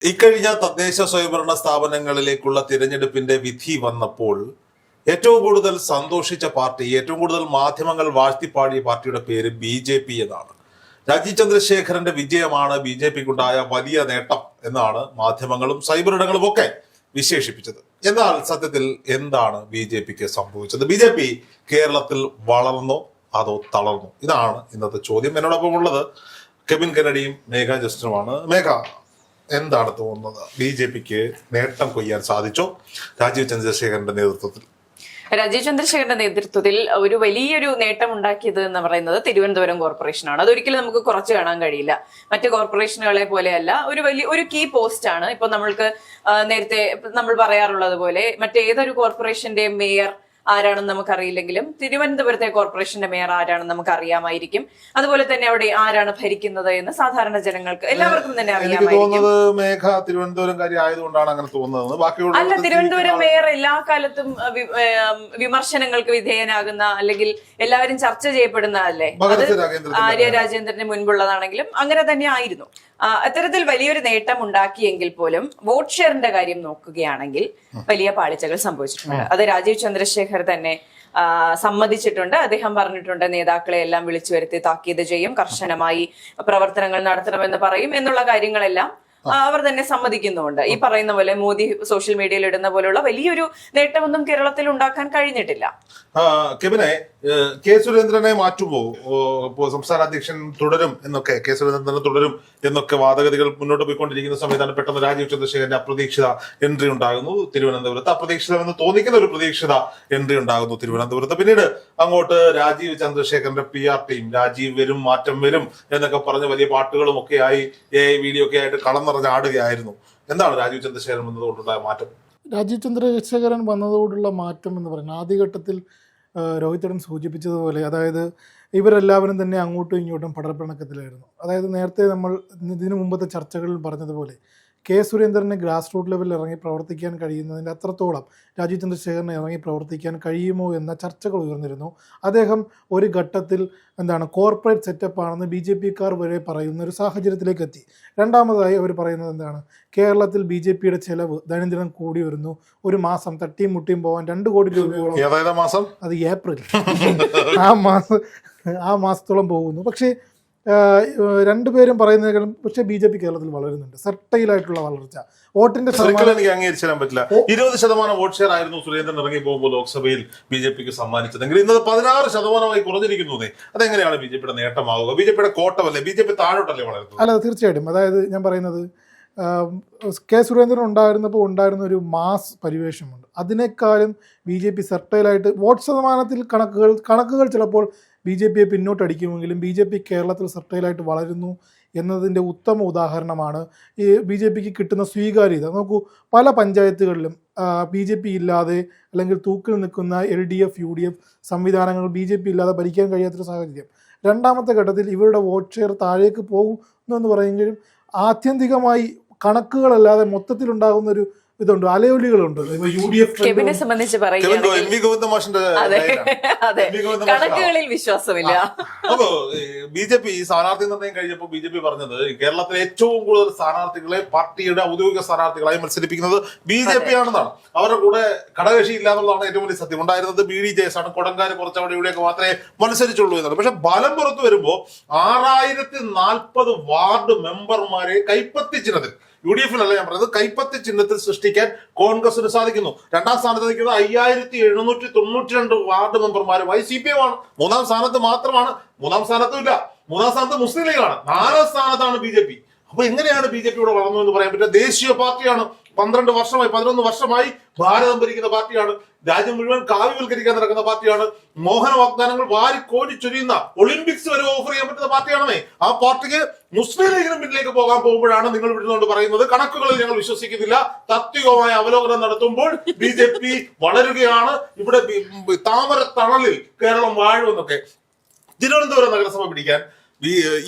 ഇക്കഴിഞ്ഞ തദ്ദേശ സ്വയംഭരണ സ്ഥാപനങ്ങളിലേക്കുള്ള തിരഞ്ഞെടുപ്പിന്റെ വിധി വന്നപ്പോൾ ഏറ്റവും കൂടുതൽ സന്തോഷിച്ച പാർട്ടി, ഏറ്റവും കൂടുതൽ മാധ്യമങ്ങൾ വാഴ്ത്തിപ്പാടിയ പാർട്ടിയുടെ പേര് BJP എന്നാണ്. രാജീവ് ചന്ദ്രശേഖരന്റെ വിജയമാണ് BJPക്കുണ്ടായ വലിയ നേട്ടം എന്നാണ് മാധ്യമങ്ങളും സൈബർ ഇടങ്ങളും ഒക്കെ വിശേഷിപ്പിച്ചത്. എന്നാൽ സത്യത്തിൽ എന്താണ് BJPക്ക് സംഭവിച്ചത്? BJP കേരളത്തിൽ വളർന്നോ അതോ തളർന്നോ? ഇതാണ് ഇന്നത്തെ ചോദ്യം. എന്നോടൊപ്പം ഉള്ളത് കെവിൻ കെനഡിയും മേഘ ജസ്റ്റിനുമാണ്. മേഘ, എന്താണ് തോന്നുന്നത്? BJPക്ക് നേട്ടം കൊയ്യാൻ സാധിച്ചോ രാജീവ് ചന്ദ്രശേഖരന്റെ നേതൃത്വത്തിൽ? രാജീവ് ചന്ദ്രശേഖരന്റെ നേതൃത്വത്തിൽ ഒരു വലിയൊരു നേട്ടം ഉണ്ടാക്കിയത് എന്ന് പറയുന്നത് തിരുവനന്തപുരം കോർപ്പറേഷനാണ്. അതൊരിക്കലും നമുക്ക് കുറച്ച് കാണാൻ കഴിയില്ല. മറ്റ് കോർപ്പറേഷനുകളെ പോലെയല്ല, ഒരു കീ പോസ്റ്റ് ആണ്. ഇപ്പൊ നമ്മൾക്ക് നേരത്തെ നമ്മൾ പറയാറുള്ളത് പോലെ മറ്റേതൊരു കോർപ്പറേഷന്റെ മേയർ ആരാണെന്ന് നമുക്കറിയില്ലെങ്കിലും തിരുവനന്തപുരത്തെ കോർപ്പറേഷന്റെ മേയർ ആരാണെന്ന് നമുക്ക് അറിയാമായിരിക്കും. അതുപോലെ തന്നെ അവിടെ ആരാണ് ഭരിക്കുന്നത് എന്ന് സാധാരണ ജനങ്ങൾക്ക് എല്ലാവർക്കും തന്നെ അറിയാമായിരിക്കും. മേഘ തിരുവനന്തപുരംകാരി ആയതുകൊണ്ടാണ് അങ്ങനെ തോന്നുന്നത്. അല്ല, തിരുവനന്തപുരം മേയർ എല്ലാ കാലത്തും വിമർശനങ്ങൾക്ക് വിധേയനാകുന്ന അല്ലെങ്കിൽ എല്ലാവരും ചർച്ച ചെയ്യപ്പെടുന്ന അല്ലേ? അത് ആര്യ രാജേന്ദ്രന് മുൻപുള്ളതാണെങ്കിലും അങ്ങനെ തന്നെ ആയിരുന്നു. അത്തരത്തിൽ വലിയൊരു നേട്ടം ഉണ്ടാക്കിയെങ്കിൽ പോലും വോട്ട് ഷെയറിന്റെ കാര്യം നോക്കുകയാണെങ്കിൽ വലിയ പാളിച്ചകൾ സംഭവിച്ചിട്ടുണ്ട്. അത് രാജീവ് ചന്ദ്രശേഖർ തന്നെ സമ്മതിച്ചിട്ടുണ്ട്. അദ്ദേഹം പറഞ്ഞിട്ടുണ്ട്, നേതാക്കളെ എല്ലാം വിളിച്ചു വരുത്തി താക്കീത് ചെയ്യും, കർശനമായി പ്രവർത്തനങ്ങൾ നടത്തണമെന്ന് പറയും എന്നുള്ള കാര്യങ്ങളെല്ലാം അവർ തന്നെ സമ്മതിക്കുന്നുമുണ്ട്. ഈ പറയുന്ന പോലെ മോദി സോഷ്യൽ മീഡിയയിൽ ഇടുന്ന പോലുള്ള വലിയൊരു നേട്ടമൊന്നും കേരളത്തിൽ ഉണ്ടാക്കാൻ കഴിഞ്ഞിട്ടില്ല. കെവിനെ, കെ സുരേന്ദ്രനെ മാറ്റുമോ? സംസ്ഥാന അധ്യക്ഷൻ തുടരും എന്നൊക്കെ, കെ സുരേന്ദ്രൻ തുടരും എന്നൊക്കെ വാദഗതികൾ മുന്നോട്ട് പോയിക്കൊണ്ടിരിക്കുന്ന സമയത്താണ് പെട്ടെന്ന് രാജീവ് ചന്ദ്രശേഖരന്റെ അപ്രതീക്ഷിത എൻട്രി ഉണ്ടാകുന്നു തിരുവനന്തപുരത്ത്. അപ്രതീക്ഷിതമെന്ന് തോന്നിക്കുന്ന ഒരു പ്രതീക്ഷിത എൻട്രി ഉണ്ടാകുന്നു തിരുവനന്തപുരത്ത്. പിന്നീട് അങ്ങോട്ട് രാജീവ് ചന്ദ്രശേഖരന്റെ PR ടീം രാജീവ് വരും, മാറ്റം വരും എന്നൊക്കെ പറഞ്ഞ് വലിയ പാട്ടുകളും ഒക്കെ ആയി വീഡിയോ ഒക്കെ ആയിട്ട് കളം നിറഞ്ഞ് ആടുകയായിരുന്നു. എന്താണ് രാജീവ് ചന്ദ്രശേഖരൻ വന്നതുകൊണ്ടുണ്ടായ മാറ്റം? രാജീവ് ചന്ദ്രശേഖരൻ വന്നതോടുള്ള മാറ്റം എന്ന് പറയുന്നത് ആദ്യഘട്ടത്തിൽ രോഹിതടൻ സൂചിപ്പിച്ചതുപോലെ, അതായത് ഇവരെല്ലാവരും തന്നെ അങ്ങോട്ടും ഇങ്ങോട്ടും പടർപ്പിണക്കത്തിലായിരുന്നു. അതായത് നേരത്തെ നമ്മൾ ഇതിനു മുമ്പത്തെ ചർച്ചകളിൽ പറഞ്ഞതുപോലെ കെ സുരേന്ദ്രന് ഗ്രാസ് റൂട്ട് ലെവലിൽ ഇറങ്ങി പ്രവർത്തിക്കാൻ കഴിയുന്നതിൻ്റെ അത്രത്തോളം രാജീവ് ചന്ദ്രശേഖരന് ഇറങ്ങി പ്രവർത്തിക്കാൻ കഴിയുമോ എന്ന ചർച്ചകൾ ഉയർന്നിരുന്നു. അദ്ദേഹം ഒരു ഘട്ടത്തിൽ കോർപ്പറേറ്റ് സെറ്റപ്പാണെന്ന് BJPക്കാർ വരെ പറയുന്ന ഒരു സാഹചര്യത്തിലേക്ക് എത്തി. രണ്ടാമതായി അവർ പറയുന്നത് കേരളത്തിൽ BJPയുടെ ചെലവ് ദൈനംദിനം കൂടി വരുന്നു. ഒരു മാസം തട്ടിയും മുട്ടിയും പോകാൻ 2 കോടി രൂപയോളം, മാസം അത് ഏപ്രിൽ ആ മാസത്തോളം പോകുന്നു. പക്ഷേ രണ്ടുപേരും പറയുന്നതിനും പക്ഷേ BJP കേരളത്തിൽ വളരുന്നുണ്ട്. സെർട്ടൈലായിട്ടുള്ള വളർച്ച. വോട്ടിന്റെ എനിക്ക് അംഗീകരിച്ചു തരാൻ പറ്റില്ല. 20% വോട്ട് ഷെയർ ആയിരുന്നു സുരേന്ദ്രൻ ഇറങ്ങി പോകുമ്പോൾ ലോക്സഭയിൽ BJPക്ക് സമ്മാനിച്ചതെങ്കിൽ ഇന്നത് 16% കുറഞ്ഞിരിക്കുന്നു. അതെങ്ങനെയാണ് BJPയുടെ നേട്ടമാവുക? BJPയുടെ കോട്ടമല്ലേ? BJP താഴോട്ടല്ലേ വളരുന്നത്? അല്ല, തീർച്ചയായിട്ടും. അതായത് ഞാൻ പറയുന്നത്, കെ സുരേന്ദ്രൻ ഉണ്ടായിരുന്നപ്പോൾ ഉണ്ടായിരുന്ന ഒരു മാസ് പരിവേഷമുണ്ട്. അതിനേക്കാളും BJP സെർട്ടൈലായിട്ട് വോട്ട് ശതമാനത്തിൽ കണക്കുകൾ ചിലപ്പോൾ BJPയെ പിന്നോട്ടടിക്കുമെങ്കിലും BJP കേരളത്തിൽ സെർട്ടൈലായിട്ട് വളരുന്നു എന്നതിൻ്റെ ഉത്തമ ഉദാഹരണമാണ് ഈ BJPക്ക് കിട്ടുന്ന സ്വീകാര്യത. നോക്കൂ, പല പഞ്ചായത്തുകളിലും BJP ഇല്ലാതെ അല്ലെങ്കിൽ തൂക്കിൽ നിൽക്കുന്ന LDF UDF സംവിധാനങ്ങൾ BJP ഇല്ലാതെ ഭരിക്കാൻ കഴിയാത്തൊരു സാഹചര്യം. രണ്ടാമത്തെ ഘട്ടത്തിൽ ഇവരുടെ വോട്ട് ഷെയർ താഴേക്ക് പോകുന്നു എന്ന് പറയുമെങ്കിലും ആത്യന്തികമായി കണക്കുകളല്ലാതെ മൊത്തത്തിലുണ്ടാകുന്നൊരു ഇതുണ്ട്, അലയൊലികളുണ്ട്. കെവിനെ സംബന്ധിച്ച് കണക്കുകളിൽ വിശ്വാസമില്ല. അപ്പോ BJP സ്ഥാനാർത്ഥി നിർണ്ണയം കഴിഞ്ഞപ്പോൾ BJP പറഞ്ഞത് കേരളത്തിലെ ഏറ്റവും കൂടുതൽ സ്ഥാനാർത്ഥികളെ പാർട്ടിയുടെ ഔദ്യോഗിക സ്ഥാനാർത്ഥികളായി മത്സരിപ്പിക്കുന്നത് BJP ആണെന്നാണ്. അവരുടെ കൂടെ ഘടകകക്ഷി ഇല്ല എന്നുള്ളതാണ് ഏറ്റവും വലിയ സത്യം. ഉണ്ടായിരുന്നത് BD ജയസ് ആണ്. കൊടങ്കാര് കുറച്ച് അവിടെ ഇവിടെയൊക്കെ മാത്രമേ മത്സരിച്ചുള്ളൂ എന്നാണ്. പക്ഷെ ഫലം പുറത്തു വരുമ്പോൾ 6040 വാർഡ് മെമ്പർമാരെ കൈപ്പത്തി ചിഹ്നത്തിൽ, UDFിലല്ല ഞാൻ പറയുന്നത്, കൈപ്പത്തി ചിഹ്നത്തിൽ സൃഷ്ടിക്കാൻ കോൺഗ്രസിന് സാധിക്കുന്നു. രണ്ടാം സ്ഥാനത്ത് നിൽക്കുന്നത് 5792 വാർഡ് മെമ്പർമാരുമായി CPM ആണ്. മൂന്നാം സ്ഥാനത്ത് മാത്രമാണ്, മൂന്നാം സ്ഥാനത്തും ഇല്ല, മൂന്നാം സ്ഥാനത്ത് മുസ്ലിം ലീഗാണ്, 4ാം സ്ഥാനത്താണ് BJP. അപ്പൊ എങ്ങനെയാണ് BJP ഇവിടെ വളർന്നു എന്ന് പറയാൻ പറ്റുക? ദേശീയ പാർട്ടിയാണ്, 11 വർഷമായി ഭാരതം ഭരിക്കുന്ന പാർട്ടിയാണ്, രാജ്യം മുഴുവൻ കാവ്യവൽക്കരിക്കാൻ നടക്കുന്ന പാർട്ടിയാണ്, മോഹന വാഗ്ദാനങ്ങൾ വാരിക്കോടി ചൊരിയുന്ന, ഒളിമ്പിക്സ് വരെ ഓഫർ ചെയ്യാൻ പറ്റുന്ന പാർട്ടിയാണേ. ആ പാർട്ടിക്ക് മുസ്ലിം ലീഗിന് പിന്നിലേക്ക് പോകാൻ പോകുമ്പോഴാണ് നിങ്ങൾ വിടുന്നുകൊണ്ട് പറയുന്നത് കണക്കുകളിൽ ഞങ്ങൾ വിശ്വസിക്കുന്നില്ല. താത്വികമായ അവലോകനം നടത്തുമ്പോൾ BJP വളരുകയാണ്, ഇവിടെ താമര തണലിൽ കേരളം വാഴുമെന്നൊക്കെ. തിരുവനന്തപുരം നഗരസഭ പിടിക്കാൻ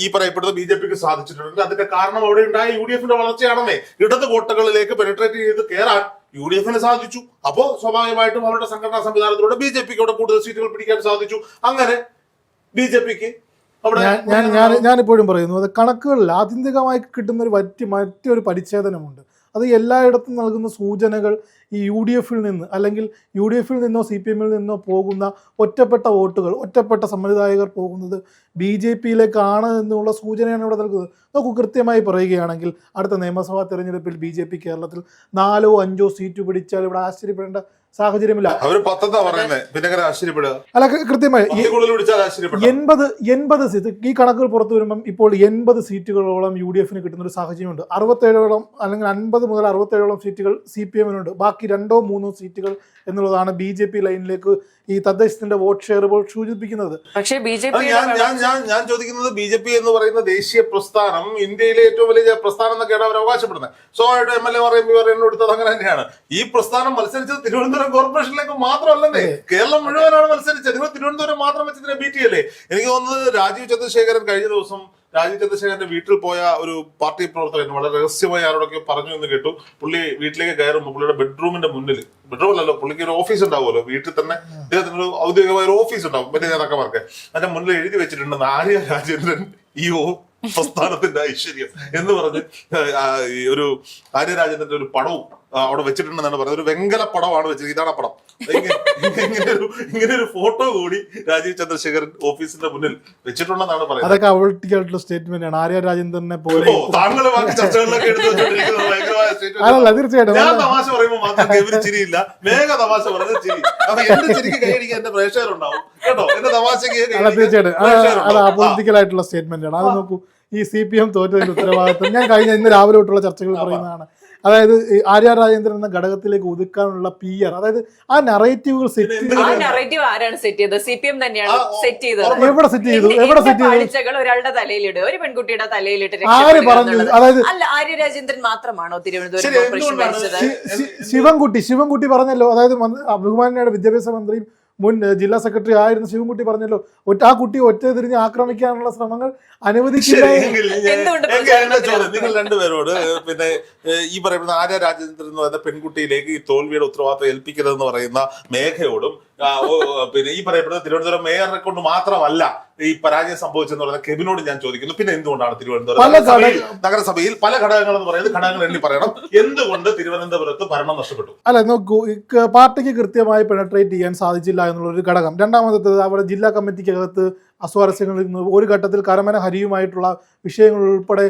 ഈ പറയപ്പെടുന്ന BJPക്ക് സാധിച്ചിട്ടുണ്ട്. അതിന്റെ കാരണം അവിടെ ഉണ്ടായ UDFിന്റെ വളർച്ചയാണെന്നേ. ഇടത് കോട്ടകളിലേക്ക് പെനിട്രേറ്റ് ചെയ്ത് കയറാൻ UDFിന് സാധിച്ചു. അപ്പോ സ്വാഭാവികമായിട്ടും അവരുടെ സംഘടനാ സംവിധാനത്തിലൂടെ BJPക്ക് അവിടെ കൂടുതൽ സീറ്റുകൾ പിടിക്കാൻ സാധിച്ചു. അങ്ങനെ BJPക്ക് അവിടെ ഞാനിപ്പോഴും പറയുന്നു അത് കണക്കുകളിൽ ആത്യന്തികമായി കിട്ടുന്ന ഒരു മറ്റൊരു പരിച്ഛേദനമുണ്ട്. അത് എല്ലായിടത്തും നൽകുന്ന സൂചനകൾ ഈ UDF-ൽ നിന്ന് അല്ലെങ്കിൽ UDF-ൽ നിന്നോ CPM-ൽ നിന്നോ പോകുന്ന ഒറ്റപ്പെട്ട വോട്ടുകൾ, ഒറ്റപ്പെട്ട സമ്മതിദായകർ പോകുന്നത് BJP-യിലേക്കാണ് എന്നുള്ള സൂചനയാണ് ഇവിടെ നൽകുന്നത്. നമുക്ക് കൃത്യമായി പറയുകയാണെങ്കിൽ അടുത്ത നിയമസഭാ തെരഞ്ഞെടുപ്പിൽ BJP കേരളത്തിൽ 4 or 5 സീറ്റ് പിടിച്ചാൽ ഇവിടെ ആശ്ചര്യപ്പെടേണ്ട സാഹചര്യമില്ല. അവർ 10 പറയുന്നത്, പിന്നെ ആശ്ചര്യപ്പെടുക അല്ല, കൃത്യമായി 80 സീറ്റ് ഈ കണക്കുകൾ പുറത്തു വരുമ്പം ഇപ്പോൾ 80 സീറ്റുകളോളം UDF-ന് കിട്ടുന്ന ഒരു സാഹചര്യമുണ്ട്. 67ഓളം അല്ലെങ്കിൽ 50 മുതൽ 67ഓളം സീറ്റുകൾ CPM-നുണ്ട്. ബാക്കി 2 or 3 സീറ്റുകൾ എന്നുള്ളതാണ് BJP ലൈനിലേക്ക് ഈ തദ്ദേശത്തിന്റെ വോട്ട് ഷെയർ ഇപ്പോൾ സൂചിപ്പിക്കുന്നത്. പക്ഷേ ഞാൻ ചോദിക്കുന്നത് BJP എന്ന് പറയുന്ന ദേശീയ പ്രസ്ഥാനം ഇന്ത്യയിലെ ഏറ്റവും വലിയ പ്രസ്ഥാനം എന്നൊക്കെയാണ് അവർ അവകാശപ്പെടുന്നത്. സ്വാഭാവികമായിട്ട് MLA പറയുമ്പോൾ എടുത്തത് അങ്ങനെ തന്നെയാണ്. ഈ പ്രസ്ഥാനം മത്സരിച്ചത് തിരുവനന്തപുരം കോർപ്പറേഷനിലേക്ക് മാത്രമല്ലേ, കേരളം മുഴുവനാണ് മത്സരിച്ചത്. നിങ്ങൾ തിരുവനന്തപുരം മാത്രം വെച്ചതിനെ ബീറ്റ് ചെയ്യല്ലേ? എനിക്ക് തോന്നുന്നത് രാജീവ് ചന്ദ്രശേഖരൻ കഴിഞ്ഞ ദിവസം രാജീവ് ചന്ദ്രശേഖരന്റെ വീട്ടിൽ പോയ ഒരു പാർട്ടി പ്രവർത്തകൻ വളരെ രഹസ്യമായി ആരോടൊക്കെ പറഞ്ഞു എന്ന് കേട്ടു. പുള്ളി വീട്ടിലേക്ക് കയറുമ്പോൾ പുള്ളിയുടെ ബെഡ്റൂമിന്റെ മുന്നിൽ, ബെഡ്റൂമിലല്ലോ, പുള്ളിക്ക് ഒരു ഓഫീസ് ഉണ്ടാവുമല്ലോ വീട്ടിൽ തന്നെ, അദ്ദേഹത്തിന് ഒരു ഔദ്യോഗികമായ ഒരു ഓഫീസ് ഉണ്ടാവും വലിയ നേതാക്കന്മാർക്ക്. അതിന്റെ മുന്നിൽ എഴുതി വെച്ചിട്ടുണ്ട് ആര്യ രാജേന്ദ്രൻ പ്രസ്ഥാനത്തിന്റെ ഐശ്വര്യം എന്ന് പറഞ്ഞ് ഒരു ആര്യ രാജേന്ദ്രന്റെ ഒരു പടവും അവിടെ വെച്ചിട്ടുണ്ടെന്നാണ് പറയുന്നത്. ഒരു വെങ്കല പടമാണ് വെച്ചത്. ഇതാണ് പടം. ഇങ്ങനെ ഒരു ഫോട്ടോ കൂടി രാജീവ് ചന്ദ്രശേഖരൻ ഓഫീസിന്റെ മുന്നിൽ വെച്ചിട്ടുണ്ടെന്നാണ് പറയുന്നത്. അതൊക്കെ അവൾട്ടിക്കായിട്ടുള്ള സ്റ്റേറ്റ്മെന്റ് ആണ്. ആര്യ രാജേന്ദ്രനെ പോലെ താങ്കൾ ബാക്കി ചർച്ചകളിലൊക്കെ എടുത്തുകൊണ്ടിരിക്കുന്നത് ഭയങ്കരമായ സ്റ്റേറ്റ്മെന്റ്. തീർച്ചയായിട്ടും ഞാൻ തമാശ പറയുമ്പോൾ മാത്രം ഇവര് ചിരിയില്ല, മേഘ തമാശ പറഞ്ഞ ചിരി. അപ്പൊ എന്റെ ചിരിക്ക് കൈയടിക്കാൻ എന്റെ പ്രേക്ഷകരുണ്ടാവും കേട്ടോ. എന്റെ തമാശക്ക് തീർച്ചയായിട്ടും അത് അപൊളിറ്റിക്കൽ ആയിട്ടുള്ള സ്റ്റേറ്റ്മെന്റ് ആണ്. അത് നോക്കൂ, ഈ CPM തോറ്റതിന്റെ ഉത്തരവാദിത്വം ഞാൻ ഇന്ന് രാവിലെ തൊട്ടുള്ള ചർച്ചകൾ പറയുന്നതാണ്. അതായത് ആര്യ രാജേന്ദ്രൻ എന്ന ഘടകത്തിലേക്ക് ഒതുക്കാനുള്ള PR, അതായത് ആ നറേറ്റീവുകൾ സെറ്റ് ആരാണ് സെറ്റ് ചെയ്തത്? CPM തന്നെയാണ് സെറ്റ് ചെയ്തത്. എവിടെ സെറ്റ് ചെയ്തു? ഒരാളുടെ തലയിലിടുക, ഒരു പെൺകുട്ടിയുടെ തലയിലിട്ട് ആര് പറഞ്ഞു? അതായത് അല്ല, ആര്യ രാജേന്ദ്രൻ മാത്രമാണോ തിരുവനന്തപുരം കോർപ്പറേഷൻ ഭരിച്ചത്? ശിവൻകുട്ടി പറഞ്ഞല്ലോ, അതായത് ബഹുമാന്യയുടെ വിദ്യാഭ്യാസ മന്ത്രിയും മുൻ ജില്ലാ സെക്രട്ടറി ആയിരുന്ന ശിവൻകുട്ടി പറഞ്ഞല്ലോ, ആ കുട്ടി ഒറ്റ തിരിഞ്ഞ് ആക്രമിക്കാനുള്ള ശ്രമങ്ങൾ അനുവദിക്കില്ല. നിങ്ങൾ രണ്ടുപേരോട് പിന്നെ ഈ പറയുന്ന ആര്യ രാജേന്ദ്രൻ എന്ന് പറയുന്ന പെൺകുട്ടിയിലേക്ക് ഈ തോൽവിയുടെ ഉത്തരവാദിത്വം ഏൽപ്പിക്കരുതെന്ന് പറയുന്ന മേഘയോടും പിന്നെ ഈ പറയപ്പെടുന്ന തിരുവനന്തപുരം മേയറെ കൊണ്ട് മാത്രമല്ല ഈ പരാജയം സംഭവിച്ചെന്ന് പറയുന്ന കെവിനോട് ഞാൻ ചോദിക്കുന്നു, പിന്നെ എന്തുകൊണ്ടാണ് തിരുവനന്തപുരം നഗരസഭയിൽ പല ഘടകങ്ങൾ എന്ന് പറയുന്നത് ഘടകങ്ങൾ എണ്ണി പറയണം, എന്തുകൊണ്ട് തിരുവനന്തപുരത്ത് ഭരണം നഷ്ടപ്പെട്ടു? അല്ല നോക്കൂ, പാർട്ടിക്ക് കൃത്യമായി പെനട്രേറ്റ് ചെയ്യാൻ സാധിച്ചില്ല എന്നുള്ളൊരു ഘടകം. രണ്ടാമത്തെ അവിടെ ജില്ലാ കമ്മിറ്റിക്കകത്ത് അസ്വാരസ്യങ്ങളിൽ നിന്ന് ഒരു ഘട്ടത്തിൽ കരമന ഹരിയുമായിട്ടുള്ള വിഷയങ്ങൾ ഉൾപ്പെടെ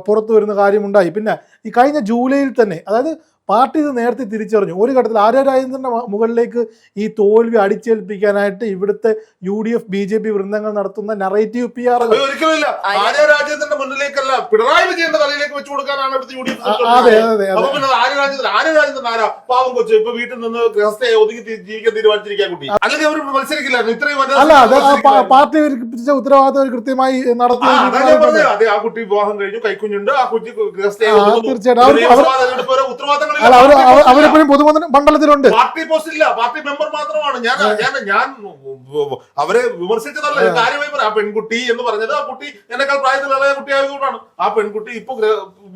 പുറത്തു വരുന്ന കാര്യമുണ്ടായി. പിന്നെ ഈ കഴിഞ്ഞ ജൂലൈയിൽ തന്നെ, അതായത് പാർട്ടി ഇത് നേരത്തെ തിരിച്ചറിഞ്ഞു. ഒരു ഘട്ടത്തിൽ ആര്യ രാജേന്ദ്രന്റെ മുകളിലേക്ക് ഈ തോൽവി അടിച്ചേൽപ്പിക്കാനായിട്ട് ഇവിടുത്തെ UDF BJP വൃന്ദങ്ങൾ നടത്തുന്ന നറേറ്റീവ് PR ഒരിക്കലുമില്ല. ആര്യ രാജേന്ദ്രന്റെ മുന്നിലേക്കല്ല, പിണറായി വിജയന്റെ തലയിലേക്ക് വെച്ചു കൊടുക്കാനാണ് ഇവിടുത്തെ UDF. ആര്യ രാജേന്ദ്രൻ ആരാ? പാവം കൊച്ചു, ഇപ്പൊ വീട്ടിൽ നിന്ന് ഗൃഹസ്ഥയെ ഒതുങ്ങി ജീവിക്കാൻ തീരുമാനിച്ചിരിക്കാൻ കുട്ടി. അല്ലെങ്കിൽ അവർ മത്സരിക്കില്ലായിരുന്നു. ഇത്രയും പാർട്ടി ഉത്തരവാദിത്തം കൃത്യമായി നടത്തി. അതെ, ആ കുട്ടി വിവാഹം കഴിഞ്ഞു, കൈക്കുഞ്ഞുണ്ട്, ആ കുട്ടി ഗൃഹസ്ഥയെ ഉത്തരവാദിത്തങ്ങൾ അവരെപ്പോഴും പൊതുമണ്ഡലത്തിലുണ്ട്. പാർട്ടി പോസ്റ്റ് ഇല്ല, പാർട്ടി മെമ്പർ മാത്രമാണ്. ഞാൻ അവരെ വിമർശിച്ചതല്ല, കാര്യമായി പറയാം. ആ പെൺകുട്ടി എന്ന് പറഞ്ഞത് ആ കുട്ടി എന്നെക്കാൾ പ്രായത്തിലുള്ള കുട്ടി ആയതുകൊണ്ടാണ്. ആ പെൺകുട്ടി ഇപ്പൊ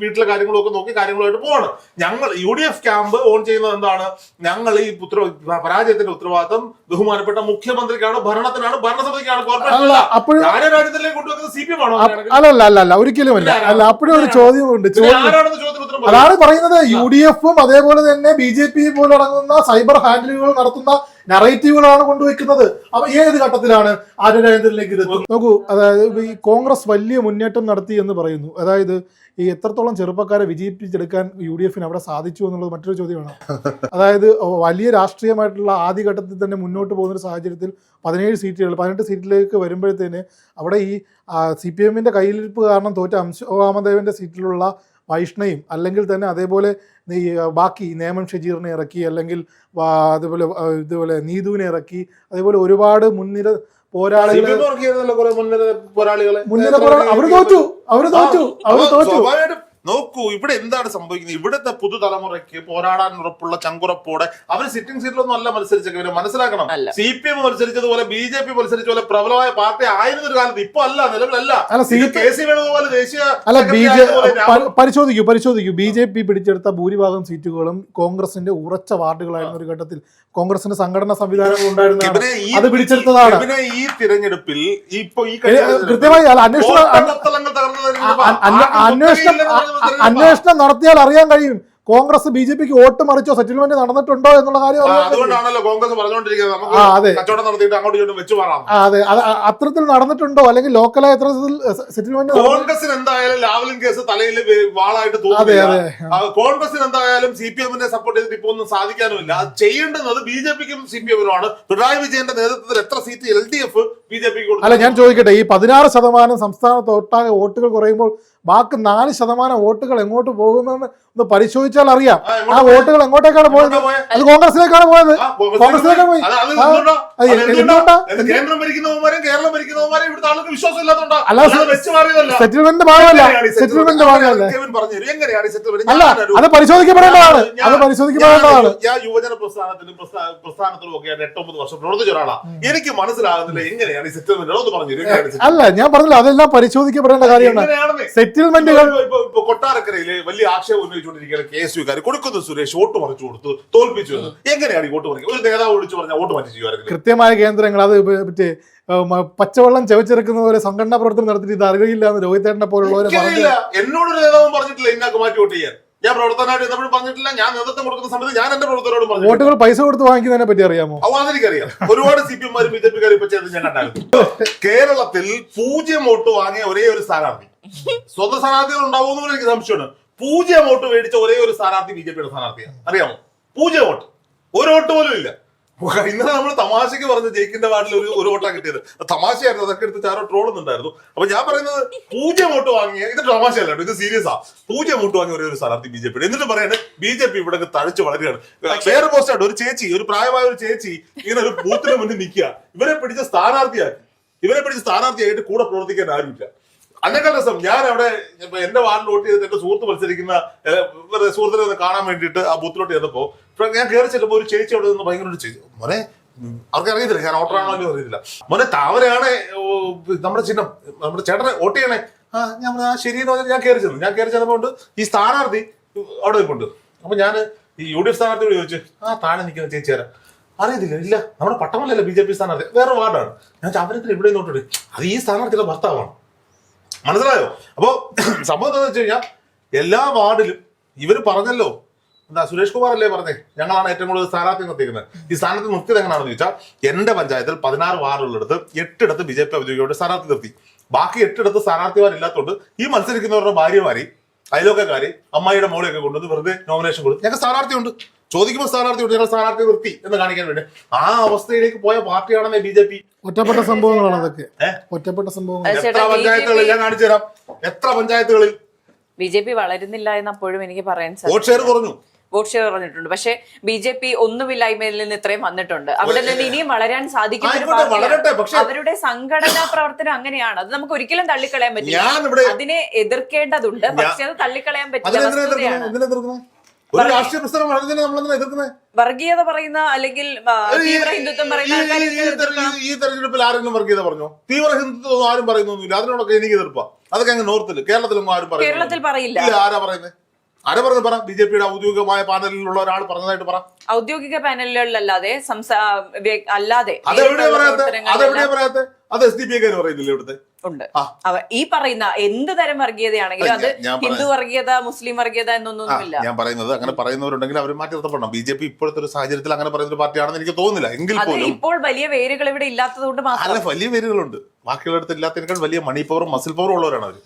വീട്ടിലെ കാര്യങ്ങളൊക്കെ നോക്കി കാര്യങ്ങളുമായിട്ട് പോവാണ്. ഞങ്ങൾ UDF ക്യാമ്പ് ഓൺ ചെയ്യുന്നത് എന്താണ്? ഞങ്ങൾ ഈ പരാജയത്തിന്റെ ഉത്തരവാദിത്തം ബഹുമാനപ്പെട്ട മുഖ്യമന്ത്രിക്കാണ്, ഭരണത്തിനാണ്, ഭരണസമിതിക്കാണ്, കോർപ്പറേഷൻ. ആര്യ രാജ്യത്തിലേക്ക് കൊണ്ടുവെക്കുന്നത് CPM ആണോ? അല്ല, ഒരിക്കലുമല്ല. അല്ല, അപ്പോഴും ഒരു ചോദ്യമുണ്ട്. ആരാണെന്ന് ചോദ്യത്തിന് ഉത്തരം അതാണ് പറയുന്നത്. UDF-ഉം അതേപോലെ തന്നെ BJP പോലെ അടങ്ങുന്ന സൈബർ ഹാൻഡിലുകൾ നടത്തുന്ന നറേറ്റീവുകളാണ് കൊണ്ടുവയ്ക്കുന്നത്. അപ്പൊ ഏത് ഘട്ടത്തിലാണ് ആര്യ രാജേന്ദ്രനിലേക്ക് ഇതെത്തുന്നത്? നോക്കൂ, അതായത് ഈ കോൺഗ്രസ് വലിയ മുന്നേറ്റം നടത്തി എന്ന് പറയുന്നു. അതായത് ഈ എത്രത്തോളം ചെറുപ്പക്കാരെ വിജയിപ്പിച്ചെടുക്കാൻ UDF-ന് അവിടെ സാധിച്ചു എന്നുള്ളത് മറ്റൊരു ചോദ്യമാണ്. അതായത് വലിയ രാഷ്ട്രീയമായിട്ടുള്ള ആദ്യഘട്ടത്തിൽ തന്നെ മുന്നോട്ട് പോകുന്ന ഒരു സാഹചര്യത്തിൽ 17 സീറ്റുകൾ 18 സീറ്റിലേക്ക് വരുമ്പോഴത്തേന് അവിടെ ഈ CPM-ന്റെ കയ്യിലിരിപ്പ് കാരണം തോറ്റ വാമദേവന്റെ സീറ്റിലുള്ള വൈഷ്ണയും അല്ലെങ്കിൽ തന്നെ അതേപോലെ ഈ ബാക്കി നേമം ഷജീറിനെ ഇറക്കി, അല്ലെങ്കിൽ ഇതുപോലെ നീതുവിനെ ഇറക്കി, അതേപോലെ ഒരുപാട് മുൻനിര പോരാളികളെ അവർ തോറ്റു. നോക്കൂ ഇവിടെ എന്താണ് സംഭവിക്കുന്നത്. ഇവിടുത്തെ പുതുതലമുറയ്ക്ക് പോരാടാൻ ഉറപ്പുള്ള ചങ്കുറപ്പോടെ അവർ സിറ്റിംഗ് സീറ്റിലൊന്നും അല്ല മത്സരിച്ചൊക്കെ ഇവര് മനസ്സിലാക്കണം. CPM മത്സരിച്ചതുപോലെ BJP മത്സരിച്ച പോലെ പ്രബലമായ പാർട്ടി ആയിരുന്ന ഒരു കാലത്ത് ഇപ്പൊ അല്ല, നിലവിലല്ല. KC വേണുഗോപാൽ ദേശീയ പരിശോധിക്കൂ BJP പിടിച്ചെടുത്ത ഭൂരിഭാഗം സീറ്റുകളും കോൺഗ്രസിന്റെ ഉറച്ച വാർഡുകളായിരുന്ന ഒരു ഘട്ടത്തിൽ കോൺഗ്രസിന്റെ സംഘടനാ സംവിധാനങ്ങൾ ഉണ്ടായിരുന്നതാണ്. അത് പിടിച്ചെടുത്തതാണ്. ഈ തിരഞ്ഞെടുപ്പിൽ ഇപ്പൊ ഈ കൃത്യമായി അന്വേഷണം നടത്തിയാൽ അറിയാൻ കഴിയും കോൺഗ്രസ് BJPക്ക് വോട്ട് മറിച്ചോ സെറ്റിൽമെന്റ് നടന്നിട്ടുണ്ടോ എന്നുള്ള കാര്യം. അതുകൊണ്ടാണല്ലോ കോൺഗ്രസ് പറഞ്ഞുകൊണ്ടിരിക്കുന്നത് കച്ചവടം നടത്തിയിട്ട് അങ്ങോട്ട് ഇങ്ങോട്ടും വെച്ച് മാറാം. അതെ, അത്തരത്തിൽ നടന്നിട്ടുണ്ടോ അല്ലെങ്കിൽ ലോക്കലായ എത്രത്തിൽ സെറ്റിൽമെന്റ്. കോൺഗ്രസിന് എന്തായാലും ലാവലിൻ കേസ് തലയിൽ വാളായിട്ട് കോൺഗ്രസിന് എന്തായാലും CPM-നെ സപ്പോർട്ട് ചെയ്തിട്ട് ഇപ്പൊ ഒന്നും സാധിക്കാനുമില്ല. അത് ചെയ്യേണ്ടുന്നത് BJPക്കും CPM-നുമാണ്. പിണറായി വിജയന്റെ നേതൃത്വത്തിൽ എത്ര സീറ്റ് LDF BJPക്ക് കൊടുത്തു? അല്ല, ഞാൻ ചോദിക്കട്ടെ, ഈ 16% സംസ്ഥാനത്ത് ഒട്ടാകെ വോട്ടുകൾ കുറയുമ്പോൾ ബാക്കി 4% വോട്ടുകൾ എങ്ങോട്ട് പോകുമെന്ന് ഒന്ന് പരിശോധിച്ചാൽ അറിയാം. ആ വോട്ടുകൾ എങ്ങോട്ടേക്കാണ് പോയത്? അത് കോൺഗ്രസിലേക്കാണ് പോയത്. കോൺഗ്രസിലേക്കാണ് പോയി. സെറ്റിൽമെന്റ് ഭാഗമല്ല. സെറ്റിൽമെന്റ് ഭാഗമല്ല. അല്ല, അത് പരിശോധിക്കപ്പെടേണ്ടതാണ്. അത് പരിശോധിക്കപ്പെടേണ്ടതാണ്. ഞാൻ യുവജന പ്രസ്ഥാനത്തിലും ഒക്കെ 8-9 വർഷം പ്രവർത്തിച്ച ഒരാളാണ്. എനിക്ക് മനസ്സിലാകുന്നില്ല എങ്ങനെയാണ് ഈ സെറ്റിൽമെന്റ് പറഞ്ഞു. അല്ല, ഞാൻ പറഞ്ഞില്ല, അതെല്ലാം പരിശോധിക്കപ്പെടേണ്ട കാര്യമാണ്. സെറ്റിൽമെന്റുകൾ കൊട്ടാരക്കരയില് വലിയ ആക്ഷേപം ഉന്നയിച്ചുകൊണ്ടിരിക്കുകയാണ് KSUക്കാർ. കൊടുക്കുന്നു സുരേഷ് വോട്ട് മറിച്ചു കൊടുത്തു, തോൽപ്പിച്ചു എന്ന്. എങ്ങനെയാണ് ഈ വോട്ട് മറിക്കുക? ഒരു നേതാവ് വിളിച്ചു പറഞ്ഞാൽ വോട്ട് മാറ്റി ചെയ്യുമായിരുന്നു. കൃത്യമായ കേന്ദ്രങ്ങൾ, അത് മറ്റേ പച്ചവെള്ളം ചെവച്ചെടുക്കുന്ന പോലെ സംഘടനാ പ്രവർത്തനം നടത്തിയിട്ട് ഇത് അറിയില്ല എന്ന് രോഹിതേട്ടനെ പോലുള്ളവരെ എന്നോടൊരു നേതാവും പറഞ്ഞിട്ടില്ല ഇന്നാക്ക് മാറ്റി വോട്ട് ചെയ്യാൻ. ഞാൻ പ്രവർത്തനമായിട്ട് എന്നപ്പോഴും പറഞ്ഞിട്ടില്ല. ഞാൻ നേതൃത്വം കൊടുക്കുന്ന സമയത്ത് ഞാൻ എന്റെ പ്രവർത്തനോട് പറഞ്ഞു. വോട്ടുകൾ പൈസ കൊടുത്ത് വാങ്ങിക്കുന്നതിനെ പറ്റി അറിയാമോ? അതെനിക്കറിയാം. ഒരുപാട് CPM-മാരും BJP-കാരും ഇപ്പൊ ചെയ്ത് ഞാൻ കണ്ടായിരുന്നു. കേരളത്തിൽ 0 വോട്ട് വാങ്ങിയ ഒരേ ഒരു സ്ഥാനാർത്ഥി, സ്വന്തം സ്ഥാനാർത്ഥികൾ ഉണ്ടാവുമെന്ന് എനിക്ക് സംശയമാണ്. 0 വോട്ട് മേടിച്ച ഒരേ ഒരു സ്ഥാനാർത്ഥി BJP-യുടെ സ്ഥാനാർത്ഥിയാണ്. അറിയാമോ? 0 വോട്ട്, ഒരു വോട്ട് പോലും ഇല്ല. ഇന്നലെ നമ്മൾ തമാശക്ക് പറഞ്ഞ ജയിക്കിന്റെ വാർഡിൽ ഒരു വോട്ടാ കിട്ടിയത്. തമാശയായിരുന്നു. അതൊക്കെ എടുത്ത് ചാരോ ട്രോളുന്നുണ്ടായിരുന്നു. അപ്പൊ ഞാൻ പറയുന്നത് 0 വോട്ട് വാങ്ങിയ, ഇത് തമാശയല്ല, ഇത് സീരിയസ് ആ. 0 വോട്ട് വാങ്ങിയ ഒരേ ഒരു സ്ഥാനാർത്ഥി BJP. എന്നിട്ട് പറയാണ് BJP ഇവിടെ തഴച്ചു വളരുകയാണ്. വേറെ പോസ്റ്റായിട്ട് ഒരു ചേച്ചി, ഒരു പ്രായമായ ഒരു ചേച്ചി ഇങ്ങനെ ഒരു ബൂത്തിന് മുന്നിൽ നിൽക്കുക. ഇവരെ പിടിച്ച സ്ഥാനാർത്ഥിയായിട്ട് കൂടെ പ്രവർത്തിക്കാൻ ആരുമില്ല. അതിനേക്കാൾ രസം, ഞാൻ അവിടെ എന്റെ വാർഡിൽ വോട്ട് ചെയ്തിട്ട് എന്റെ സുഹൃത്ത് മത്സരിക്കുന്ന സുഹൃത്തിനെ ഒന്ന് കാണാൻ വേണ്ടിയിട്ട് ആ ബൂത്തിലോട്ട് ചെന്നപ്പോ ഞാൻ കയറി ചെല്ലുമ്പോൾ ഒരു ചേച്ചി അവിടെ നിന്ന് ഭയങ്കര ഒരു ചേച്ചി, മോനെ അവർക്ക് അറിയത്തില്ല ഞാൻ വോട്ടറാണോ അല്ലയോ അറിയത്തില്ല, മോനെ താമരയാണ് നമ്മുടെ ചിഹ്നം, നമ്മുടെ ചേട്ടനെ വോട്ട് ചെയ്യണേ. ഞാൻ ശരിയെന്ന് പറഞ്ഞാൽ ഞാൻ കയറി ചെന്നപ്പോൾ ഈ സ്ഥാനാർത്ഥി അവിടെ നിൽപ്പുണ്ട്. അപ്പൊ ഞാൻ ഈ UDF സ്ഥാനാർത്ഥിയോട് ചോദിച്ചു, താഴെ നിൽക്കുന്ന ചേച്ചി ആരാ? അറിയത്തില്ല. ഇല്ല, നമ്മുടെ പട്ടമല്ലല്ലോ BJP സ്ഥാനാർത്ഥി, വേറെ വാർഡാണ്. ഞാൻ അവരത്തിൽ ഇവിടെ നോട്ടിട്ട് അത് ഈ സ്ഥാനാർത്ഥിയുടെ ഭർത്താവാണ്. മനസ്സിലായോ? അപ്പോ സംഭവം എന്താണെന്ന് വെച്ച് കഴിഞ്ഞാൽ എല്ലാ വാർഡിലും ഇവര് പറഞ്ഞല്ലോ, എന്താ സുരേഷ് കുമാർ അല്ലേ പറഞ്ഞേ, ഞങ്ങളാണ് ഏറ്റവും കൂടുതൽ സ്ഥാനാർത്ഥി നിർത്തിയിരിക്കുന്നത്. ഈ സ്ഥാനാർത്ഥി നിർത്തിയത് എങ്ങനെയാണെന്ന് ചോദിച്ചാൽ, എന്റെ പഞ്ചായത്തിൽ 16 വാർഡുകളിടത്ത് 8 BJP ഔദ്യോഗികമായിട്ട് സ്ഥാനാർത്ഥി നിർത്തി. ബാക്കി 8 സ്ഥാനാർത്ഥിമാരില്ലാത്തതുകൊണ്ട് ഈ മത്സരിക്കുന്നവരുടെ ഭാര്യമാരി, അയലോക്കാരി, അമ്മായിയുടെ മോളെയൊക്കെ കൊണ്ടുവന്ന് വെറുതെ നോമിനേഷൻ കൊടുത്തു. ഞങ്ങൾ സ്ഥാനാർത്ഥിയുണ്ട്, ചോദിക്കുമ്പോൾ സ്ഥാനാർത്ഥിയുണ്ട്, ഞങ്ങൾ സ്ഥാനാർത്ഥി നിർത്തി എന്ന് കാണിക്കാൻ വേണ്ടി ആ അവസ്ഥയിലേക്ക് പോയ പാർട്ടിയാണെന്നേ BJP. ഒറ്റപ്പെട്ട സംഭവങ്ങളാണ് അതൊക്കെ. ഒറ്റപ്പെട്ട സംഭവങ്ങൾ എത്ര പഞ്ചായത്തുകളിൽ ഞാൻ കാണിച്ചു തരാം. എത്ര പഞ്ചായത്തുകളിൽ BJP വളരുന്നില്ല എന്ന് അപ്പോഴും എനിക്ക് പറയാൻ സാധിക്കും. വോട്ട് ഷെയർ കുറഞ്ഞു, വോട്ട് ഷെയർ പറഞ്ഞിട്ടുണ്ട്. പക്ഷെ BJP ഒന്നുമില്ലായ്മയിൽ നിന്ന് ഇത്രയും വന്നിട്ടുണ്ട്. അവിടെ നിന്ന് ഇനിയും വളരാൻ സാധിക്കും. അവരുടെ സംഘടനാ പ്രവർത്തനം അങ്ങനെയാണ്. അത് നമുക്ക് ഒരിക്കലും തള്ളിക്കളയാൻ പറ്റില്ല. അതിനെ എതിർക്കേണ്ടതുണ്ട്. പക്ഷെ അത് തള്ളിക്കളയാൻ പറ്റില്ല. ഒരു രാഷ്ട്രീയ പ്രസ്ഥാനം വളരുന്നതിനെ നമ്മളെന്തിനാ എതിർക്കുന്നത്? വർഗീയത പറയുന്ന അല്ലെങ്കിൽ തീവ്ര ഹിന്ദുത്വം പറയുന്ന ഈ തെരഞ്ഞെടുപ്പിൽ ആരെങ്കിലും വർഗീയത പറഞ്ഞോ? തീവ്ര ഹിന്ദുത്വം ആരും പറയുന്നൊന്നുമില്ല. അതിനോടൊക്കെ എനിക്ക് എതിർപ്പാ. അതൊക്കെ അങ്ങ് നോർത്തിൽ, കേരളത്തിലൊന്നും ആരും പറയും. കേരളത്തിൽ പറയില്ല. ആരാ പറയുന്നത്? ആരാ പറഞ്ഞു? പറ. BJP-യുടെ ഔദ്യോഗികമായ പാനലിലുള്ള ഒരാൾ പറഞ്ഞതായിട്ട് പറ. ഔദ്യോഗിക പാനലുകളിലല്ലാതെ അല്ലാതെ അതെവിടെയാ പറയാത്തെ? അത് SDPക്കാര് പറയുന്നില്ല ഇവിടുത്തെ ഉണ്ട്. ഈ പറയുന്ന എന്ത് തരം വർഗീയതയാണെങ്കിലും അത് ഹിന്ദു വർഗീയത, മുസ്ലിം വർഗീയത എന്നൊന്നുമില്ല. ഞാൻ പറയുന്നത് അങ്ങനെ പറയുന്നവരുണ്ടെങ്കിൽ അവർ മാറ്റി നിർത്തപ്പെടണം. BJP ഇപ്പോഴത്തെ ഒരു സാഹചര്യത്തിൽ അങ്ങനെ പറയുന്ന ഒരു പാർട്ടിയാണെന്ന് എനിക്ക് തോന്നുന്നില്ല. എങ്കിൽ പോലും ഇപ്പോൾ വലിയ വേരുകൾ ഇവിടെ ഇല്ലാത്തത് കൊണ്ട് മാത്രം. വലിയ വേരുകളുണ്ട്. ബാക്കിയുള്ളടത്ത് ഇല്ലാത്തതിനേക്കാൾ വലിയ മണി പവറും മസിൽ പവറും ഉള്ളവരാണ് അവർ.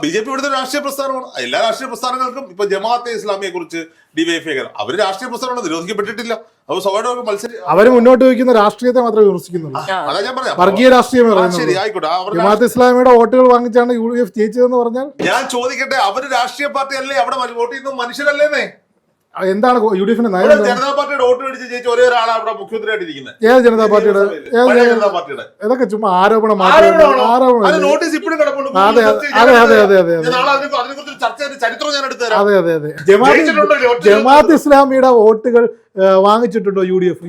BJP ഇവിടുത്തെ രാഷ്ട്രീയ പ്രസ്ഥാനമാണ്. എല്ലാ രാഷ്ട്രീയ പ്രസ്ഥാനങ്ങൾക്കും ഇപ്പൊ ജമാഅത്തെ ഇസ്ലാമിയെ കുറിച്ച് DYFI അവര് രാഷ്ട്രീയ പ്രസ്ഥാനമാണ്, നിരോധിക്കപ്പെട്ടിട്ടില്ല. അപ്പോൾ സ്വാഭാവികമായിട്ടും മത്സരം അവർ മുന്നോട്ട് വയ്ക്കുന്ന രാഷ്ട്രീയത്തെ മാത്രമേ വിമർശിക്കുന്നുള്ളൂ. അതാ ഞാൻ പറയാം, വർഗീയ രാഷ്ട്രീയം. ശരി, ആയിക്കോട്ടെ. ജമാഅത്തെ ഇസ്ലാമിയുടെ വോട്ടുകൾ വാങ്ങിച്ചാണ് UDF ജയിച്ചതെന്ന് പറഞ്ഞാൽ, ഞാൻ ചോദിക്കട്ടെ, അവര് രാഷ്ട്രീയ പാർട്ടി അല്ലേ? അവിടെ വോട്ട് ചെയ്യുന്ന മനുഷ്യരല്ലേന്നേ? എന്താണ് യു ഡി എഫിന്റെ നയം? ഇവിടെ ജനതാ പാർട്ടിയുടെ വോട്ട് മേടിച്ച് ജയിച്ച ഒരേ ഒരാളാണ് അവിടെ മുഖ്യമന്ത്രിയായിട്ട് ഇരിക്കുന്നത്. ഏത് ജനതാ പാർട്ടിയുടെ? പഴയ ജനതാ പാർട്ടിയുടെ. ഇതൊക്കെ ചുമ്മാ ആരോപണം. അത് നോട്ടീസ് ഇപ്പോഴും കിടപ്പുണ്ട്. അതെ നാളെ അതിനെക്കുറിച്ച് ചർച്ച ചരിത്രം ഞാൻ എടുത്തു തരാം. അതെ. ജമാഅത്ത് ഇസ്ലാമിയുടെ വോട്ടുകൾ വാങ്ങിച്ചിട്ടുണ്ടോ U D F?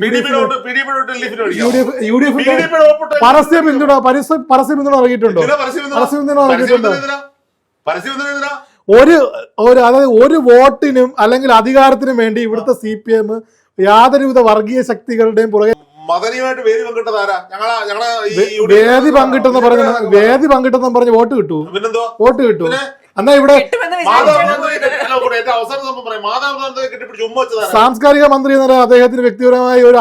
U D F പരസ്യ പിന്തുണ നൽകിയിട്ടുണ്ടോ? അതായത് ഒരു വോട്ടിനും അല്ലെങ്കിൽ അധികാരത്തിനും വേണ്ടി ഇവിടുത്തെ CPM യാതൊരുവിധ വർഗീയ ശക്തികളുടെയും പുറകെ മദനിയുമായിട്ട് വേദി പങ്കിട്ടതാരാ? വേദി പങ്കിട്ടെന്ന് പറഞ്ഞ് വോട്ട് കിട്ടൂ? പിന്നെന്തോ വോട്ട് കിട്ടൂ? എന്നാ ഇവിടെ സാംസ്കാരിക മന്ത്രി എന്ന അദ്ദേഹത്തിന് വ്യക്തിപരമായ ഒരു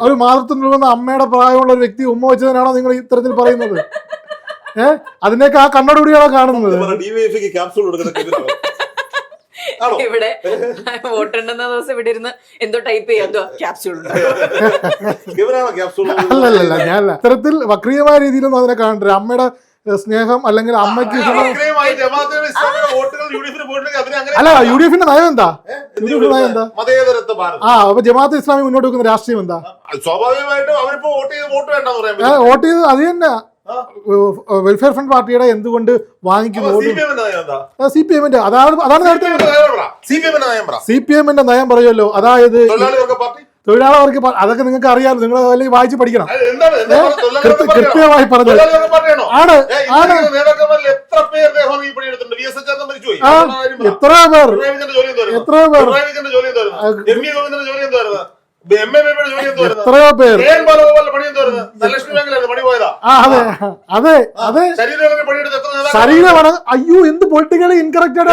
ഒരു മാതൃത്വം നൽകുന്ന അമ്മയുടെ പ്രായമുള്ള ഒരു വ്യക്തി ഉമ്മ വെച്ചതിനാണോ നിങ്ങൾ ഇത്തരത്തിൽ പറയുന്നത്? അതിനൊക്കെ ആ കണ്ണോടുകൂടിയാണോ കാണുന്നത്? ഇവിടെ വോട്ടുണ്ടെന്ന ദിവസം ഇവിടെ ഇരുന്ന് എന്തോ ടൈപ്പ് ചെയ്യാ ക്യാപ്സ്യൂൾ. അല്ലല്ല, ഞാനല്ല ഇത്തരത്തിൽ വക്രീയമായ രീതിയിലൊന്നും അതിനെ കാണണ്ട. അമ്മയുടെ സ്നേഹം അല്ലെങ്കിൽ അമ്മയ്ക്ക് അല്ല യു ഡി എഫിന്റെ നയം എന്താ? അപ്പൊ ജമാഅത്ത് ഇസ്ലാമി മുന്നോട്ട് വെക്കുന്ന രാഷ്ട്രീയം എന്താ? സ്വാഭാവികമായിട്ടും അവരിപ്പോ വോട്ട് ചെയ്ത് അത് തന്നെ വെൽഫെയർ ഫ്രണ്ട് പാർട്ടിയുടെ എന്തുകൊണ്ട് വാങ്ങിക്കുന്നു? CPM അതാണ് നേരത്തെ CPM നയം പറയുമല്ലോ. അതായത് തൊഴിലാളികൾക്ക് അതൊക്കെ നിങ്ങൾക്ക് അറിയാമല്ലോ, നിങ്ങൾ അല്ലെങ്കിൽ വായിച്ച് പഠിക്കണം. കൃത്യമായി പറഞ്ഞു ആണ്. എത്രയോ പേർ അതെ ശരീരം അയ്യോ എന്ത് പൊളിറ്റിക്കലി ഇൻകറക്റ്റഡ്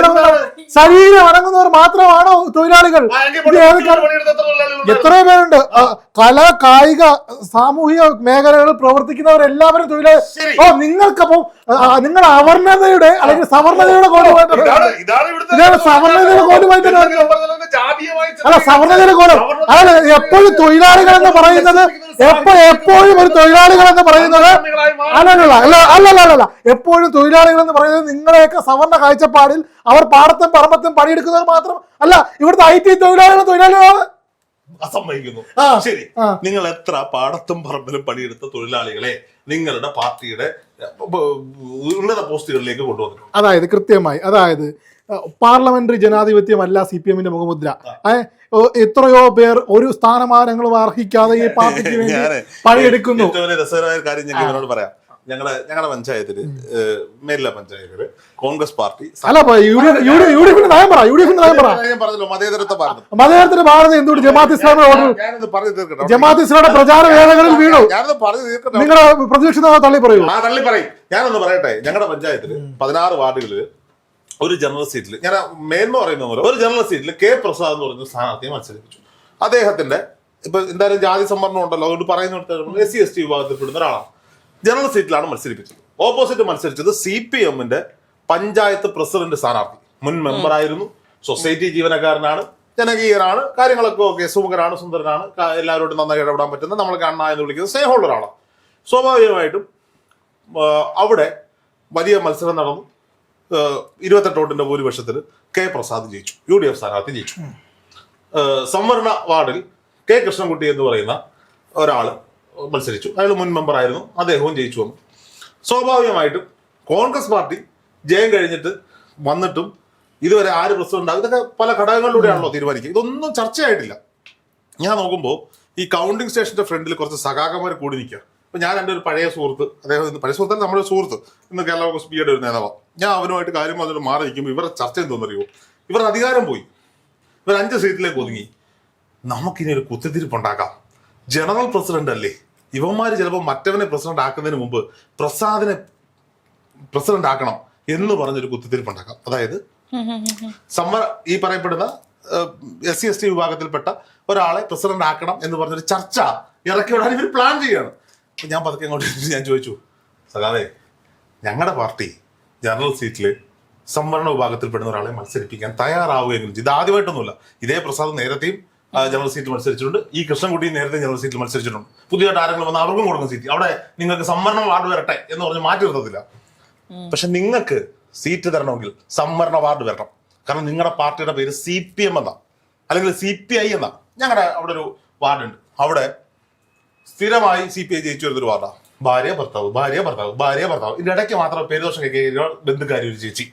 ശരീരം അടങ്ങുന്നവർ മാത്രമാണോ തൊഴിലാളികൾ? എത്രയോ പേരുണ്ട്. കല, കായിക, സാമൂഹിക മേഖലകളിൽ പ്രവർത്തിക്കുന്നവരെല്ലാവരും തൊഴിലാളി. നിങ്ങൾക്കപ്പോ നിങ്ങൾ അവർണതയുടെ അല്ലെങ്കിൽ സവർണതയുടെ കോലുമായിട്ട് സവർണതയുടെ കോലുമായിട്ട് അല്ല സവർണതയുടെ കോലം അല്ല എപ്പോഴും തൊഴിലാളികൾ എന്ന് പറയുന്നത് എപ്പോഴും ഒരു തൊഴിലാളികൾ എന്ന് പറയുന്നത് അല്ലല്ല എപ്പോഴും തൊഴിലാളികൾ എന്ന് പറയുന്നത് നിങ്ങളെയൊക്കെ സവർണ കാഴ്ചപ്പാടിൽ അവർ പാടത്തും പറമ്പത്തും പണിയെടുക്കുന്നവർ മാത്രം അല്ല. ഇവിടുത്തെ IT തൊഴിലാളികളാണ്. അസമ്മതിക്കുന്നു. ശരി, നിങ്ങൾ എത്ര പാടത്തും പറമ്പിലും പണിയെടുത്ത തൊഴിലാളികളെ നിങ്ങളുടെ പാർട്ടിയുടെ ഉന്നത പോസ്റ്റുകളിലേക്ക് കൊണ്ടുവന്നു? അതായത് കൃത്യമായി പാർലമെന്ററി ജനാധിപത്യമല്ല CPM മുഖമുദ്ര. എത്രയോ പേർ ഒരു സ്ഥാനമാനങ്ങളും അർഹിക്കാതെ ഈ പാർട്ടിക്ക് വേണ്ടി പണിയെടുക്കുന്നു. ഏറ്റവും രസകരമായ കാര്യം ഞാൻ ഇവരോട് പറയാം. ഞങ്ങളുടെ പഞ്ചായത്തില് മേലില പഞ്ചായത്തില് കോൺഗ്രസ് പാർട്ടി അല്ല യുഡിഎഫിന്റെ നയം പറ. ഞാൻ പറഞ്ഞല്ലോ മതേതരത്തിന്റെ ഭാഗത്ത് എന്തുകൊണ്ട് ജമാഅത്ത് ഇസ്ലാമിയുടെ ജമാഅത്ത് ഇസ്ലാമിയുടെ പ്രചാര വേളകളിൽ വീണു? ഞാനത് പറഞ്ഞു തീർക്കട്ടെ. നിങ്ങളുടെ പ്രതിപക്ഷ തള്ളി പറയൂ. തള്ളി പറയും. ഞാനൊന്ന് പറയട്ടെ. ഞങ്ങളുടെ പഞ്ചായത്തില് 16 വാർഡുകളില് ഒരു ജനറൽ സീറ്റിൽ ഞാൻ മേന്മ പറയുന്ന പോലെ ഒരു ജനറൽ സീറ്റിൽ K പ്രസാദ് എന്ന് പറയുന്ന സ്ഥാനാർത്ഥിയെ മത്സരിപ്പിച്ചു. അദ്ദേഹത്തിന്റെ ഇപ്പൊ എന്തായാലും ജാതി സംവരണം ഉണ്ടല്ലോ, അതുകൊണ്ട് പറയുന്ന SC/ST വിഭാഗത്തിൽപ്പെടുന്ന ഒരാളാണ്. ജനറൽ സീറ്റിലാണ് മത്സരിപ്പിച്ചത്. ഓപ്പോസിറ്റ് മത്സരിച്ചത് CPM പഞ്ചായത്ത് പ്രസിഡന്റ് സ്ഥാനാർത്ഥി, മുൻ മെമ്പറായിരുന്നു, സൊസൈറ്റി ജീവനക്കാരനാണ്, ജനകീയനാണ്, കാര്യങ്ങളൊക്കെ സുമുഖനാണ്, സുന്ദരനാണ്, എല്ലാവരോടും നന്നായി ഇടപെടാൻ പറ്റുന്ന, നമ്മൾ കാണുന്ന എന്ന് വിളിക്കുന്ന സ്നേഹമുള്ള ഒരാളാണ്. സ്വാഭാവികമായിട്ടും അവിടെ വലിയ മത്സരം നടന്നു. 28 വോട്ടിന്റെ ഭൂരിപക്ഷത്തിൽ K പ്രസാദ് ജയിച്ചു. UDF സ്ഥാനാർത്ഥി ജയിച്ചു. സംവരണ വാർഡിൽ K കൃഷ്ണൻകുട്ടി എന്ന് പറയുന്ന ഒരാൾ മത്സരിച്ചു. അയാൾ മുൻ മെമ്പർ ആയിരുന്നു, അദ്ദേഹവും ജയിച്ചു വന്നു. സ്വാഭാവികമായിട്ടും കോൺഗ്രസ് പാർട്ടി ജയം കഴിഞ്ഞിട്ട് വന്നിട്ടും ഇതുവരെ ആര് പ്രസിഡന്റ് ആകും, ഇതൊക്കെ പല ഘടകങ്ങളിലൂടെയാണല്ലോ തീരുമാനിക്കുക. ഇതൊന്നും ചർച്ചയായിട്ടില്ല. ഞാൻ നോക്കുമ്പോൾ ഈ കൗണ്ടിങ് സ്റ്റേഷന്റെ ഫ്രണ്ടിൽ കുറച്ച് സഖാക്കന്മാർ കൂടി നിൽക്കുക. അപ്പൊ ഞാൻ എൻ്റെ ഒരു പഴയ സുഹൃത്ത്, അദ്ദേഹം പഴയ സുഹൃത്തല്ല, നമ്മുടെ സുഹൃത്ത്, ഇന്ന് കേരള കോൺഗ്രസ് പിയുടെ ഒരു നേതാവാണ്. ഞാൻ അവനുമായിട്ട് കാര്യം അതിൽ മാറി നിൽക്കുമ്പോൾ ഇവരുടെ ചർച്ച എന്തോന്നറിയോ? ഇവരുടെ അധികാരം പോയി, ഇവർ 5 സീറ്റിലേക്ക് ഒതുങ്ങി. നമുക്കിനി ഒരു കുത്തിത്തിരിപ്പുണ്ടാക്കാം. ജനറൽ പ്രസിഡന്റ് അല്ലേ, ഇവന്മാര് ചിലപ്പോൾ മറ്റവനെ പ്രസിഡന്റ് ആക്കുന്നതിന് മുമ്പ് പ്രസാദിനെ പ്രസിഡന്റ് ആക്കണം എന്ന് പറഞ്ഞൊരു കുത്തിത്തിരിപ്പുണ്ടാക്കാം. അതായത് ഈ പറയപ്പെടുന്ന SC/ST വിഭാഗത്തിൽപ്പെട്ട ഒരാളെ പ്രസിഡന്റ് ആക്കണം എന്ന് പറഞ്ഞൊരു ചർച്ച ഇറക്കി വിടാൻ ഇവർ പ്ലാൻ ചെയ്യാണ്. ഞാൻ പതുക്കെ അങ്ങോട്ട് ഞാൻ ചോദിച്ചു, സഖാവേ, ഞങ്ങളുടെ പാർട്ടി ജനറൽ സീറ്റിൽ സംവരണ വിഭാഗത്തിൽപ്പെടുന്ന ഒരാളെ മത്സരിപ്പിക്കാൻ തയ്യാറാവുകയെങ്കിലും ഇത് ആദ്യമായിട്ടൊന്നുമില്ല. ഇതേ പ്രസാദ് നേരത്തെയും ജനറൽ സീറ്റിൽ മത്സരിച്ചിട്ടുണ്ട്. ഈ കൃഷ്ണൻകുട്ടി നേരത്തെ ജനറൽ സീറ്റിൽ മത്സരിച്ചിട്ടുണ്ട്. പുതിയതായിട്ട് ആരെങ്കിലും വന്ന് അവർക്കും കൊടുക്കുന്ന സീറ്റ് അവിടെ നിങ്ങൾക്ക് സംവരണ വാർഡ് വരട്ടെ എന്ന് പറഞ്ഞ് മാറ്റി നിർത്തത്തില്ല. പക്ഷെ നിങ്ങൾക്ക് സീറ്റ് തരണമെങ്കിൽ സംവരണ വാർഡ് വരണം. കാരണം നിങ്ങളുടെ പാർട്ടിയുടെ പേര് CPM എന്നാ, അല്ലെങ്കിൽ CPI എന്നാ. ഞങ്ങളുടെ അവിടെ ഒരു വാർഡുണ്ട്, അവിടെ സ്ഥിരമായി CPI ജയിച്ചു വരുന്നൊരു വാർഡാണ്. ഭാര്യ ഭർത്താവ് ഭാര്യ ഭർത്താവ് ഭാര്യ ഭർത്താവ്. ഇതിന്റെ ഇടയ്ക്ക് മാത്രം പേരുദോഷം കേൾക്കുക ബന്ധുക്കാരി ഒരു ചേച്ചി.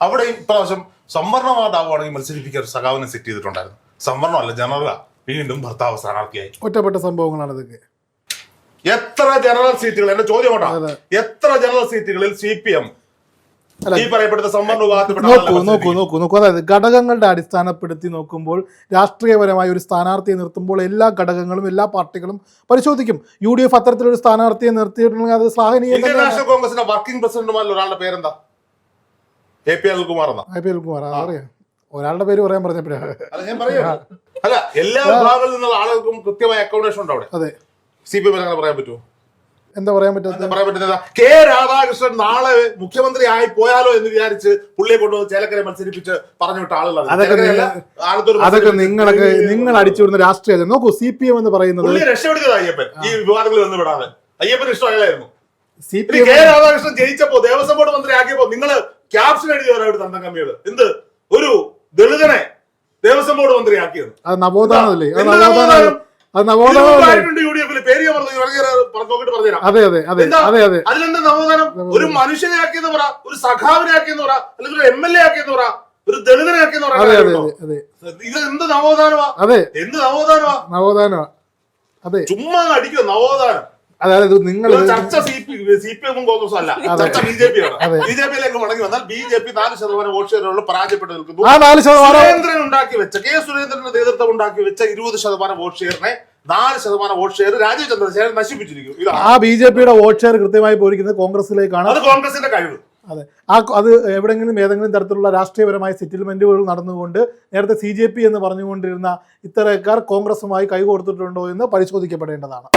അവിടെ ഇപ്രാവശ്യം സംവരണ വാർഡാവുകയാണെങ്കിൽ മത്സരിപ്പിക്കാൻ ഒരു സഖാവിനെ സെറ്റ് ചെയ്തിട്ടുണ്ടായിരുന്നു. സംവരണമല്ല, ജനറലാ. വീണ്ടും ഭർത്താവ് സ്ഥാനാർത്ഥിയായി. ഒറ്റപ്പെട്ട സംഭവങ്ങളാണ് ഇതൊക്കെ. എത്ര ജനറൽ സീറ്റുകൾ, എന്റെ ചോദ്യം കൊണ്ടാ, എത്ര ജനറൽ സീറ്റുകളിൽ CPM ഈ പറയപ്പെടുന്ന സംവരണ നോക്കൂ. അതായത് ഘടകങ്ങളുടെ അടിസ്ഥാനപ്പെടുത്തി നോക്കുമ്പോൾ രാഷ്ട്രീയപരമായ ഒരു സ്ഥാനാർത്ഥിയെ നിർത്തുമ്പോൾ എല്ലാ ഘടകങ്ങളും എല്ലാ പാർട്ടികളും പരിശോധിക്കും. UDF അത്തരത്തിലൊരു സ്ഥാനാർത്ഥിയെ നിർത്തിയിട്ടുണ്ടെങ്കിൽ അത് ശ്ലാഘനീയം. ഇന്ത്യൻ നാഷണൽ കോൺഗ്രസിന്റെ വർക്കിംഗ് പ്രസിഡന്റുമാരിൽ ഒരാളുടെ പേരെന്താ? AP അനിൽകുമാർ എന്നാ. AP അനിൽകുമാർ, അറിയാം. ഒരാളുടെ പേര് പറയാൻ പറഞ്ഞപ്പോഴാണ്. ഞാൻ പറയാ, അല്ല, എല്ലാ വിഭാഗങ്ങളിൽ നിന്നുള്ള ആളുകൾക്കും കൃത്യമായ അക്കോമഡേഷൻ ഉണ്ട് അവിടെ. അതെ. CPM അങ്ങനെ പറയാൻ പറ്റുമോ? എന്താ പറയാൻ പറ്റുന്നത്? K. രാധാകൃഷ്ണൻ നാളെ മുഖ്യമന്ത്രി ആയി പോയാലോ എന്ന് വിചാരിച്ച് പുള്ളിയെ കൊണ്ടുവന്ന് ചേലക്കരെ മത്സരിപ്പിച്ച് പറഞ്ഞു വിട്ട ആളുകളാണ്. അതൊക്കെ നിങ്ങൾ അടിച്ചുവിടുന്ന രാഷ്ട്രീയ. നോക്കൂ, CPM എന്ന് പറയുന്നത് രക്ഷപ്പെടുത്തിയത് അയ്യപ്പൻ ഈ വിവാദങ്ങളിൽ ഒന്നും വിടാതെ. അയ്യപ്പന് ഇഷ്ടമായാലായിരുന്നു. K. രാധാകൃഷ്ണൻ ജയിച്ചപ്പോ ദേവസ്വം ബോർഡ് മന്ത്രി ആക്കിയപ്പോ നിങ്ങള് ക്യാപ്ഷൻ എഴുതിയവരായിട്ട് തന്തം കമ്മികള് എന്ത് ഒരു ദളിതനെ ദേവസ്വം ബോർഡ് മന്ത്രി ആക്കിയത്. അത് നവോത്ഥാനമല്ലേ? അതിലെന്താ നവോത്ഥാനം? ഒരു മനുഷ്യനെ ആക്കിയെന്ന് പറ, ഒരു സഖാവിനെ ആക്കിയെന്ന് പറ, അല്ലെങ്കിൽ ഒരു MLA ആക്കിയെന്ന് പറ, ഒരു ദളിതനെ ആക്കിയെന്ന് പറ. ഇത് എന്ത് നവോത്ഥാനമാ? എന്ത് നവോത്ഥാനമാ? ചുമ്മാ അടിക്കുക നവോത്ഥാനം. അതായത് നിങ്ങൾ ചർച്ച CPM കോൺഗ്രസും അല്ല, ചർച്ച BJP ആണ്. BJPയിലേക്ക് മടങ്ങി വന്നാൽ BJP 4% വോട്ട് ഷെയറുകളിൽ പരാജയപ്പെട്ട് നിൽക്കുന്നു. സുരേന്ദ്രൻ ഉണ്ടാക്കി വെച്ച K. സുരേന്ദ്രന്റെ നേതൃത്വം ഉണ്ടാക്കി വെച്ച 20% വോട്ട് ഷെയറിനെ 4% വോട്ട് ഷെയർ രാജീവ് ചന്ദ്രശേഖരൻ നശിപ്പിച്ചിരിക്കുന്നു. ആ BJPയുടെ വോട്ട് ഷെയർ കൃത്യമായി പോയിരിക്കുന്നത് കോൺഗ്രസിലേക്കാണ്. അത് കോൺഗ്രസിന്റെ കഴിവ്. അതെ, അത് ഏതെങ്കിലും തരത്തിലുള്ള രാഷ്ട്രീയപരമായ സെറ്റിൽമെന്റുകൾ നടന്നുകൊണ്ട് നേരത്തെ CJP എന്ന് പറഞ്ഞുകൊണ്ടിരുന്ന ഇത്തരക്കാർ കോൺഗ്രസുമായി കൈകോർത്തിട്ടുണ്ടോ എന്ന് പരിശോധിക്കപ്പെടേണ്ടതാണ്.